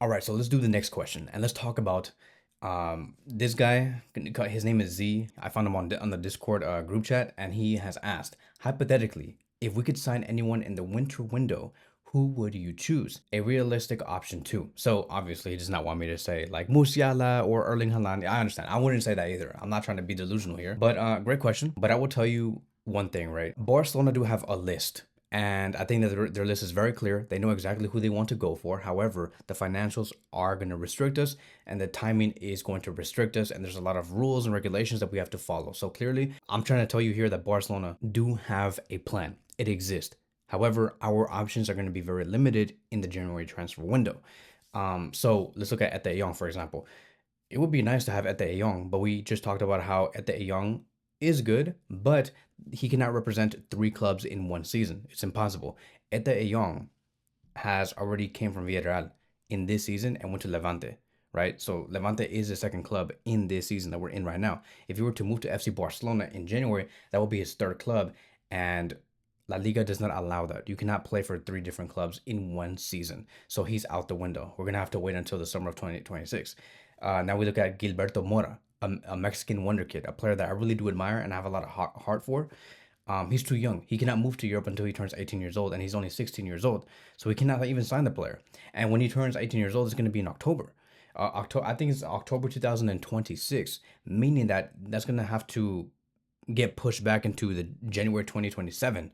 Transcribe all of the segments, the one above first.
All right, so let's do the next question and let's talk about this guy. His name is Z. I found him on the Discord group chat, and he has asked, hypothetically, if we could sign anyone in the winter window, who would you choose? A realistic option too. So obviously, he does not want me to say like Musiala or Erling Haaland. I understand. I wouldn't say that either. I'm not trying to be delusional here. But great question. But I will tell you one thing, right? Barcelona do have a list. And I think that their list is very clear. They know exactly who they want to go for. However, the financials are going to restrict us, and the timing is going to restrict us. And there's a lot of rules and regulations that we have to follow. So clearly, I'm trying to tell you here that Barcelona do have a plan. It exists. However, our options are going to be very limited in the January transfer window. So let's look at Ete Young, for example. It would be nice to have Ete Young, but we just talked about how Ete Young is good, but he cannot represent three clubs in one season. It's impossible. Ete Young has already came from Villarreal in this season and went to Levante, right? So Levante is the second club in this season that we're in right now. If he were to move to FC Barcelona in January, that would be his third club, and La Liga does not allow that. You cannot play for three different clubs in one season. So he's out the window. We're going to have to wait until the summer of 2026. Now we look at Gilberto Mora, a Mexican wonder kid, a player that I really do admire and I have a lot of heart for. He's too young. He cannot move to Europe until he turns 18 years old, and he's only 16 years old. So we cannot even sign the player. And when he turns 18 years old, it's going to be in October. October, I think it's October 2026, meaning that that's going to have to get pushed back into the January 2027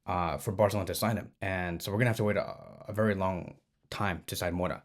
for Barcelona to sign him. And so we're going to have to wait a very long time to sign Mora.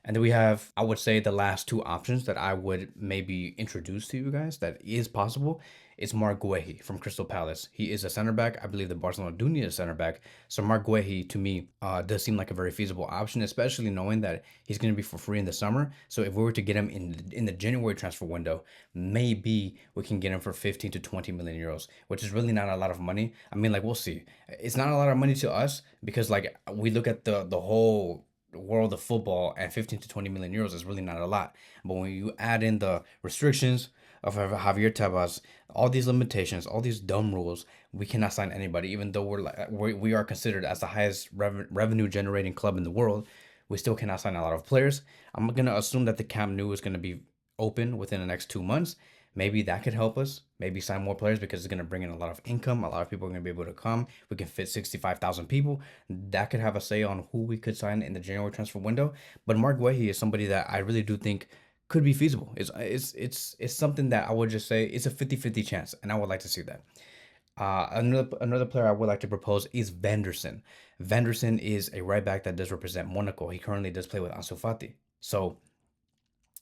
And then we have, I would say, the last two options that I would maybe introduce to you guys that is possible. It's Marc Guehi from Crystal Palace. He is a center back. I believe the Barcelona do need a center back. So Marc Guehi, to me, does seem like a very feasible option, especially knowing that he's going to be for free in the summer. So if we were to get him in the January transfer window, maybe we can get him for 15 to 20 million euros, which is really not a lot of money. I mean, like, we'll see. It's not a lot of money to us because, like, we look at the whole world of football, and 15 to 20 million euros is really not a lot. But when you add in the restrictions of Javier Tebas, all these limitations, all these dumb rules, we cannot sign anybody. Even though we are considered as the highest revenue generating club in the world, we still cannot sign a lot of players. I'm gonna assume that the Camp Nou is gonna be open within the next 2 months. Maybe that could help us. Maybe sign more players because it's going to bring in a lot of income. A lot of people are going to be able to come. We can fit 65,000 people. That could have a say on who we could sign in the January transfer window. But Marc Guehi is somebody that I really do think could be feasible. It's something that I would just say it's a 50-50 chance, and I would like to see that. Another player I would like to propose is Vanderson. Vanderson is a right back that does represent Monaco. He currently does play with Ansu Fati. So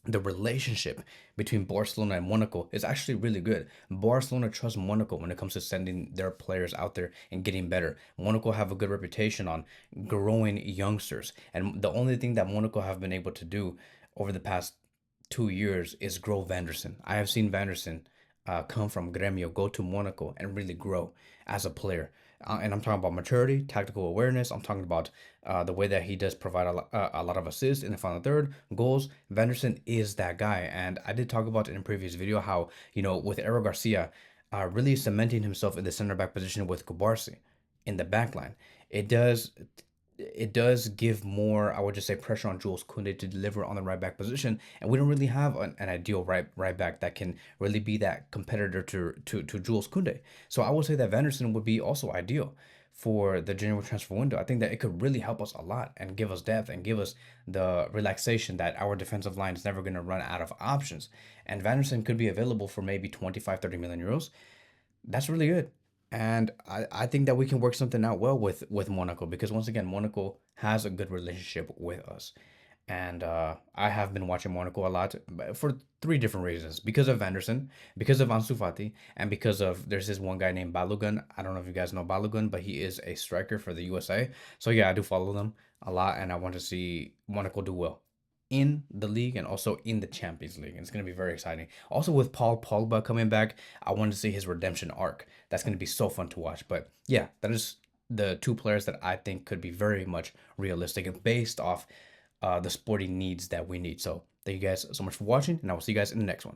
the relationship between Barcelona and Monaco is actually really good. Barcelona trusts Monaco when it comes to sending their players out there and getting better. Monaco have a good reputation on growing youngsters, and the only thing that Monaco have been able to do over the past 2 years is grow Vanderson. I have seen Vanderson come from Gremio, go to Monaco, and really grow as a player. And I'm talking about maturity, tactical awareness. I'm talking about the way that he does provide a lot of assists in the final third, goals. Vanderson is that guy. And I did talk about it in a previous video how, with Eric Garcia really cementing himself in the center back position with Kubarsi in the back line, it does give more, I would just say, pressure on Jules Koundé to deliver on the right back position, and we don't really have an ideal right back that can really be that competitor to Jules Koundé. So I would say that Vanderson would be also ideal for the January transfer window. I think that it could really help us a lot and give us depth and give us the relaxation that our defensive line is never going to run out of options. And Vanderson could be available for maybe 25-30 million euros. That's really good. And I think that we can work something out well with Monaco because once again, Monaco has a good relationship with us. And I have been watching Monaco a lot for three different reasons. Because of Vanderson, because of Ansu Fati, and because of there's this one guy named Balogun. I don't know if you guys know Balogun, but he is a striker for the USA. So yeah, I do follow them a lot and I want to see Monaco do well in the league and also in the Champions League. And it's going to be very exciting. Also, with Paul Pogba coming back, I want to see his redemption arc. That's going to be so fun to watch. But yeah, that is the two players that I think could be very much realistic and based off the sporting needs that we need. So thank you guys so much for watching, and I will see you guys in the next one.